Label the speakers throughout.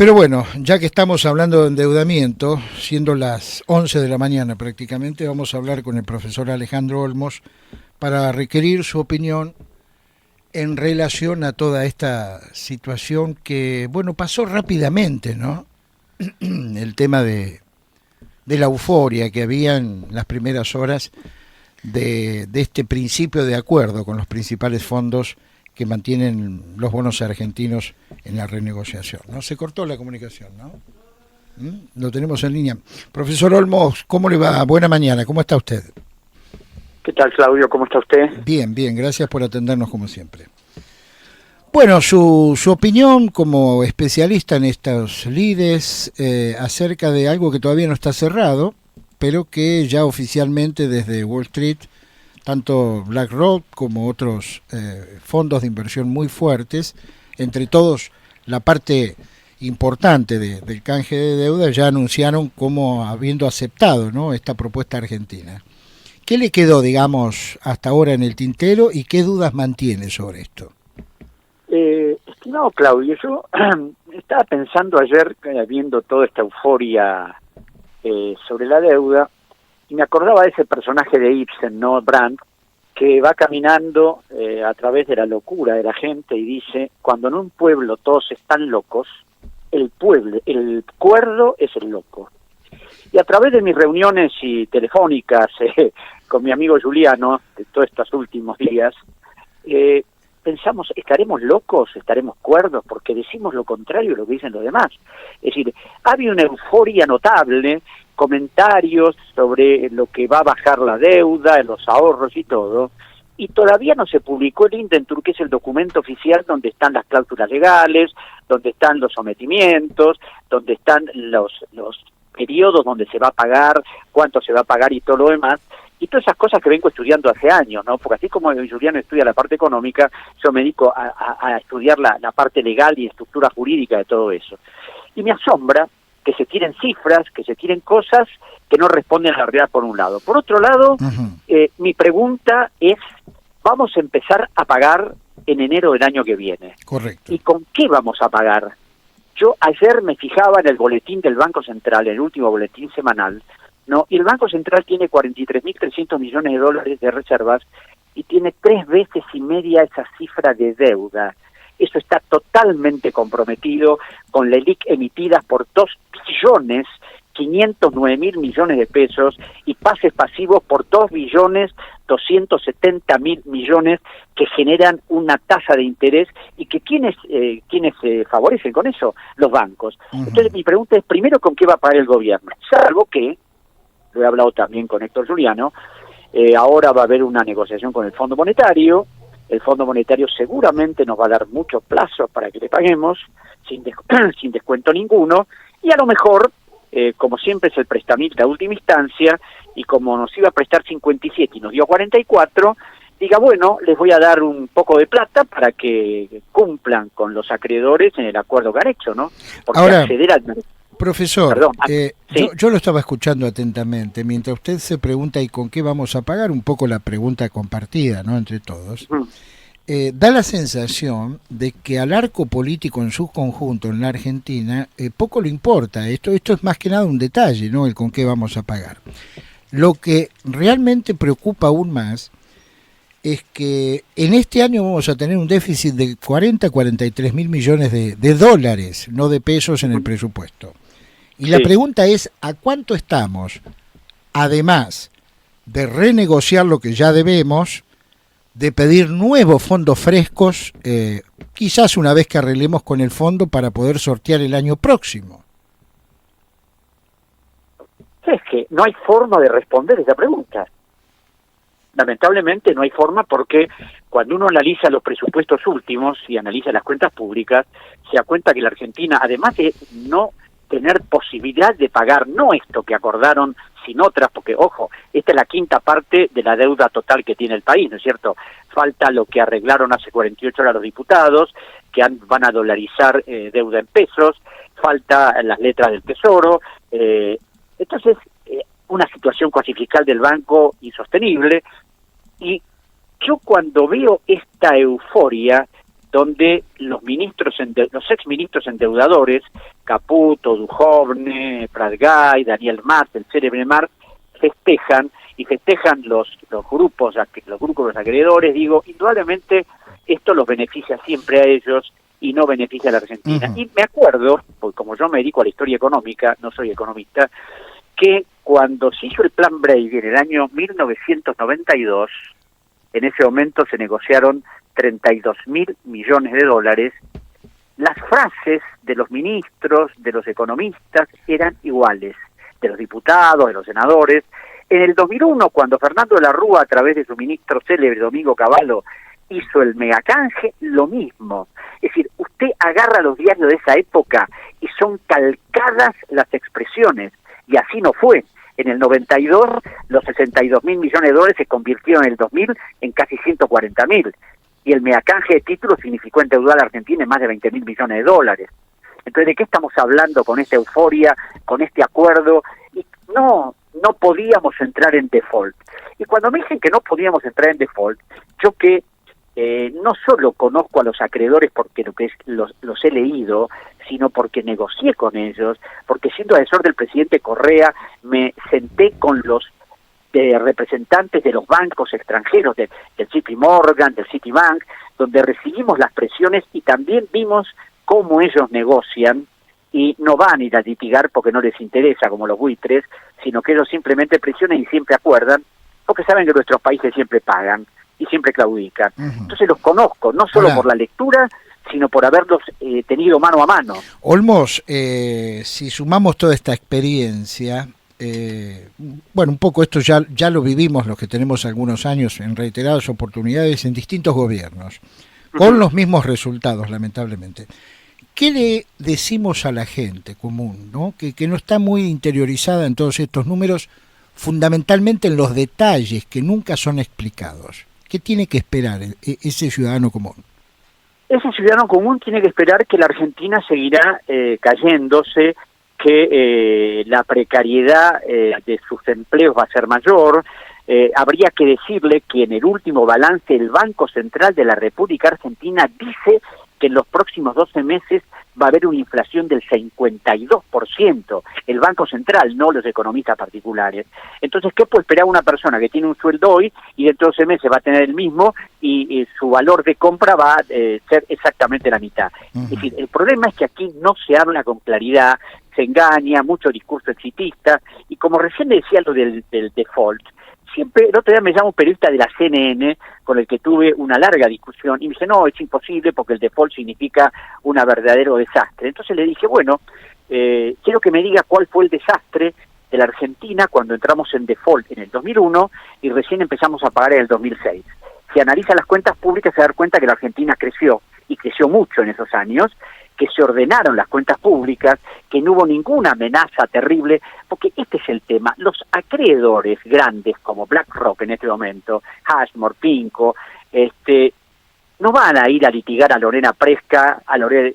Speaker 1: Pero bueno, ya que estamos hablando de endeudamiento, siendo las 11 de la mañana prácticamente, vamos a hablar con el profesor Alejandro Olmos para requerir su opinión en relación a toda esta situación que, bueno, pasó rápidamente, ¿no? El tema de la euforia que había en las primeras horas de este principio de acuerdo con los principales fondos que mantienen los bonos argentinos en la renegociación. ¿No? Se cortó la comunicación, ¿no? Lo tenemos en línea. Profesor Olmos, ¿cómo le va? Buena mañana, ¿cómo está usted?
Speaker 2: ¿Qué tal, Claudio? ¿Cómo está usted?
Speaker 1: Bien, bien, gracias por atendernos como siempre. Bueno, su opinión como especialista en estos lides acerca de algo que todavía no está cerrado, pero que ya oficialmente desde Wall Street, tanto BlackRock como otros fondos de inversión muy fuertes, entre todos la parte importante del canje de deuda, ya anunciaron como habiendo aceptado, ¿no?, esta propuesta argentina. ¿Qué le quedó, digamos, hasta ahora en el tintero y qué dudas mantiene sobre esto?
Speaker 2: Estimado Claudio, yo estaba pensando ayer, viendo toda esta euforia sobre la deuda, y me acordaba de ese personaje de Ibsen, ¿no? Brandt, que va caminando a través de la locura de la gente y dice: cuando en un pueblo todos están locos, el cuerdo es el loco. Y a través de mis reuniones y telefónicas con mi amigo Juliano, de todos estos últimos días, pensamos, ¿estaremos locos? ¿Estaremos cuerdos? Porque decimos lo contrario de lo que dicen los demás. Es decir, ha habido una euforia notable, comentarios sobre lo que va a bajar la deuda, los ahorros y todo, y todavía no se publicó el Indentur, que es el documento oficial donde están las cláusulas legales, donde están los sometimientos, donde están los periodos donde se va a pagar, cuánto se va a pagar y todo lo demás. Y todas esas cosas que vengo estudiando hace años, ¿no? Porque así como Juliano estudia la parte económica, yo me dedico a estudiar la parte legal y estructura jurídica de todo eso. Y me asombra que se tiren cifras, que se tiren cosas que no responden a la realidad por un lado. Por otro lado, mi pregunta es, ¿vamos a empezar a pagar en enero del año que viene?
Speaker 1: Correcto.
Speaker 2: ¿Y con qué vamos a pagar? Yo ayer me fijaba en el boletín del Banco Central, el último boletín semanal, ¿no? Y el Banco Central tiene 43.300 millones de dólares de reservas y tiene 3 veces y media esa cifra de deuda. Eso está totalmente comprometido con la LELIQ emitidas por 2.509.000 millones de pesos y pases pasivos por 2.270.000 millones que generan una tasa de interés y que ¿quiénes favorecen con eso? Los bancos. Entonces mi pregunta es, primero, ¿con qué va a pagar el gobierno? Salvo que, lo he hablado también con Héctor Juliano, ahora va a haber una negociación con el Fondo Monetario. El Fondo Monetario seguramente nos va a dar muchos plazos para que le paguemos, sin descuento ninguno, y a lo mejor, como siempre es el prestamista de última instancia, y como nos iba a prestar 57 y nos dio 44, diga, bueno, les voy a dar un poco de plata para que cumplan con los acreedores en el acuerdo que han hecho, ¿no? Porque
Speaker 1: ahora,
Speaker 2: acceder al...
Speaker 1: profesor,
Speaker 2: Perdón,
Speaker 1: sí. yo lo estaba escuchando atentamente, mientras usted se pregunta ¿y con qué vamos a pagar? Un poco la pregunta compartida, ¿no?, entre todos. Da la sensación de que al arco político en su conjunto en la Argentina poco le importa. Esto es más que nada un detalle, ¿no?, el con qué vamos a pagar. Lo que realmente preocupa aún más es que en este año vamos a tener un déficit de 43 mil millones de dólares, no de pesos, en el presupuesto. Y la pregunta es, ¿a cuánto estamos? Además de renegociar lo que ya debemos, de pedir nuevos fondos frescos, quizás una vez que arreglemos con el fondo para poder sortear el año próximo.
Speaker 2: Es que no hay forma de responder esa pregunta. Lamentablemente no hay forma, porque cuando uno analiza los presupuestos últimos y analiza las cuentas públicas, se da cuenta que la Argentina, además de no tener posibilidad de pagar, no esto que acordaron, sino otras, porque, ojo, esta es la quinta parte de la deuda total que tiene el país, ¿no es cierto? Falta lo que arreglaron hace 48 horas los diputados, que van a dolarizar deuda en pesos, falta las letras del Tesoro, entonces una situación cuasi fiscal del banco insostenible. Y yo cuando veo esta euforia, donde los exministros endeudadores, Caputo, Duhovne, Pratgay, Daniel Martt, el célebre Martt, festejan los grupos los acreedores. Digo, indudablemente esto los beneficia siempre a ellos y no beneficia a la Argentina.
Speaker 1: Uh-huh.
Speaker 2: Y me acuerdo, porque como yo me dedico a la historia económica, no soy economista, que cuando se hizo el plan Brady en el año 1992, en ese momento se negociaron 32.000 millones de dólares, las frases de los ministros, de los economistas, eran iguales, de los diputados, de los senadores. En el 2001, cuando Fernando de la Rúa, a través de su ministro célebre, Domingo Cavallo, hizo el megacanje, lo mismo. Es decir, usted agarra los diarios de esa época y son calcadas las expresiones, y así no fue. En el 92, los 62.000 millones de dólares se convirtieron en el 2000 en casi 140.000, y el megacanje de títulos significó endeudar a la Argentina en más de 20.000 millones de dólares. Entonces, ¿de qué estamos hablando con esta euforia, con este acuerdo? Y no podíamos entrar en default. Y cuando me dicen que no podíamos entrar en default, yo que no solo conozco a los acreedores porque los he leído, sino porque negocié con ellos, porque siendo asesor del presidente Correa me senté con los representantes de los bancos extranjeros, del JP Morgan, del Citibank, donde recibimos las presiones y también vimos cómo ellos negocian, y no van a ir a litigar porque no les interesa como los buitres, sino que ellos simplemente presionan y siempre acuerdan, porque saben que nuestros países siempre pagan y siempre claudican. Uh-huh. Entonces los conozco, no solo por la lectura, sino por haberlos tenido mano a mano.
Speaker 1: Olmos, si sumamos toda esta experiencia, bueno, un poco esto ya lo vivimos los que tenemos algunos años en reiteradas oportunidades en distintos gobiernos, con los mismos resultados, lamentablemente. ¿Qué le decimos a la gente común, ¿no? Que no está muy interiorizada en todos estos números, fundamentalmente en los detalles que nunca son explicados? ¿Qué tiene que esperar ese ciudadano común?
Speaker 2: Ese ciudadano común tiene que esperar que la Argentina seguirá cayéndose, que la precariedad de sus empleos va a ser mayor. Habría que decirle que en el último balance el Banco Central de la República Argentina dice que en los próximos 12 meses va a haber una inflación del 52%, el Banco Central, no los economistas particulares. Entonces, ¿qué puede esperar una persona que tiene un sueldo hoy y dentro de 12 meses va a tener el mismo y su valor de compra va a ser exactamente la mitad? Uh-huh. Es decir, el problema es que aquí no se habla con claridad, se engaña, mucho discurso exitista, y como recién decía lo del default, siempre, el otro día me llama un periodista de la CNN con el que tuve una larga discusión y me dice, no, es imposible porque el default significa un verdadero desastre. Entonces le dije, bueno, quiero que me diga cuál fue el desastre de la Argentina cuando entramos en default en el 2001 y recién empezamos a pagar en el 2006. Si analiza las cuentas públicas se da cuenta que la Argentina creció, y creció mucho en esos años, que se ordenaron las cuentas públicas, que no hubo ninguna amenaza terrible, porque este es el tema. Los acreedores grandes como BlackRock en este momento, Ashmore, Pinco, no van a ir a litigar a Lorena Presca,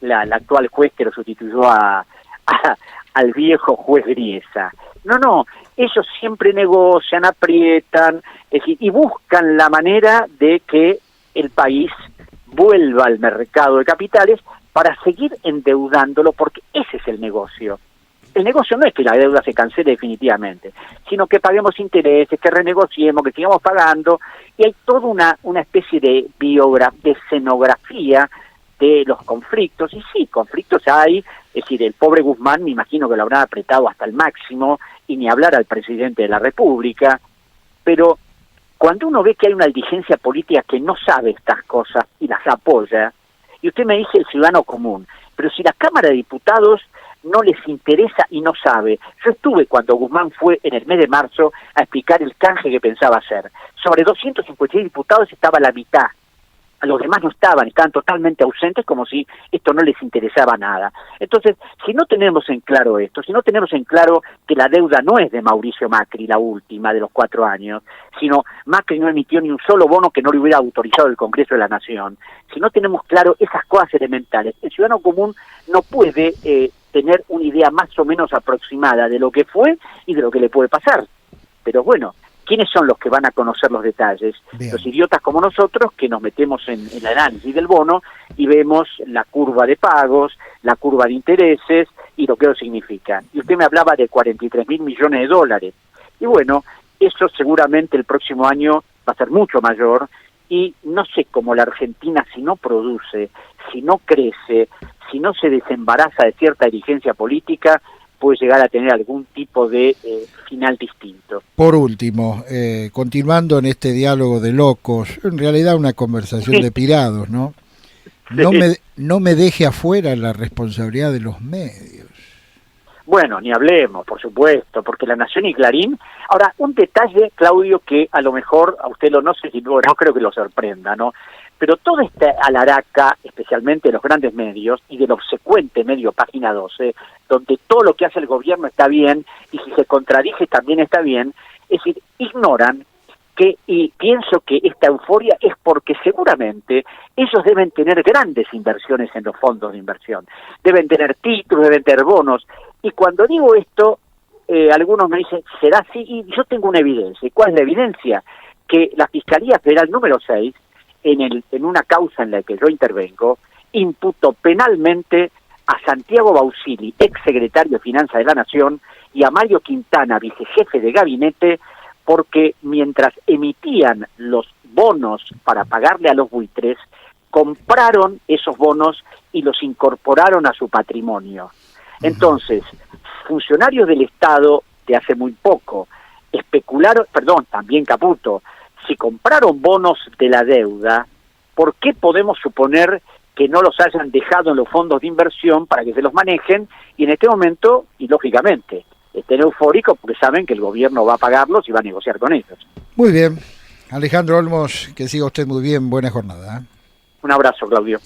Speaker 2: la actual juez que lo sustituyó al viejo juez Griesa. No, ellos siempre negocian, aprietan, es decir, y buscan la manera de que el país vuelva al mercado de capitales para seguir endeudándolo, porque ese es el negocio. El negocio no es que la deuda se cancele definitivamente, sino que paguemos intereses, que renegociemos, que sigamos pagando, y hay toda una especie de escenografía de los conflictos, y sí, conflictos hay, es decir, el pobre Guzmán me imagino que lo habrán apretado hasta el máximo, y ni hablar al presidente de la República, pero cuando uno ve que hay una dirigencia política que no sabe estas cosas y las apoya, y usted me dice el ciudadano común, pero si la Cámara de Diputados no les interesa y no sabe. Yo estuve cuando Guzmán fue en el mes de marzo a explicar el canje que pensaba hacer. Sobre 256 diputados estaba la mitad. Los demás no estaban totalmente ausentes, como si esto no les interesaba nada. Entonces, si no tenemos en claro esto, si no tenemos en claro que la deuda no es de Mauricio Macri, la última de los 4 años, sino Macri no emitió ni un solo bono que no le hubiera autorizado el Congreso de la Nación, si no tenemos claro esas cosas elementales, el ciudadano común no puede tener una idea más o menos aproximada de lo que fue y de lo que le puede pasar. Pero bueno, ¿quiénes son los que van a conocer los detalles?
Speaker 1: Bien.
Speaker 2: Los idiotas como nosotros, que nos metemos en el análisis del bono y vemos la curva de pagos, la curva de intereses y lo que eso significa. Y usted me hablaba de 43.000 millones de dólares. Y bueno, eso seguramente el próximo año va a ser mucho mayor, y no sé cómo la Argentina, si no produce, si no crece, si no se desembaraza de cierta dirigencia política, puede llegar a tener algún tipo de final distinto.
Speaker 1: Por último, continuando en este diálogo de locos, en realidad una conversación de pirados, ¿no? No me deje afuera la responsabilidad de los medios.
Speaker 2: Bueno, ni hablemos, por supuesto, porque La Nación y Clarín... Ahora, un detalle, Claudio, que a lo mejor a usted no sé si no creo que lo sorprenda, ¿no? Pero toda esta alaraca, especialmente de los grandes medios y del obsecuente medio Página 12, donde todo lo que hace el gobierno está bien y si se contradice también está bien, es decir, ignoran que, y pienso que esta euforia es porque seguramente ellos deben tener grandes inversiones en los fondos de inversión, deben tener títulos, deben tener bonos, y cuando digo esto, algunos me dicen, ¿será así? Y yo tengo una evidencia. ¿Y cuál es la evidencia? Que la Fiscalía Federal número 6, en una causa en la que yo intervengo, imputó penalmente a Santiago Bausili, ex secretario de Finanzas de la Nación, y a Mario Quintana, vicejefe de gabinete, porque mientras emitían los bonos para pagarle a los buitres, compraron esos bonos y los incorporaron a su patrimonio. Entonces, funcionarios del Estado de hace muy poco especularon, también Caputo, si compraron bonos de la deuda, ¿por qué podemos suponer que no los hayan dejado en los fondos de inversión para que se los manejen? Y en este momento, y lógicamente, estén eufóricos porque saben que el gobierno va a pagarlos y va a negociar con ellos.
Speaker 1: Muy bien. Alejandro Olmos, que siga usted muy bien. Buena jornada.
Speaker 2: Un abrazo, Claudio.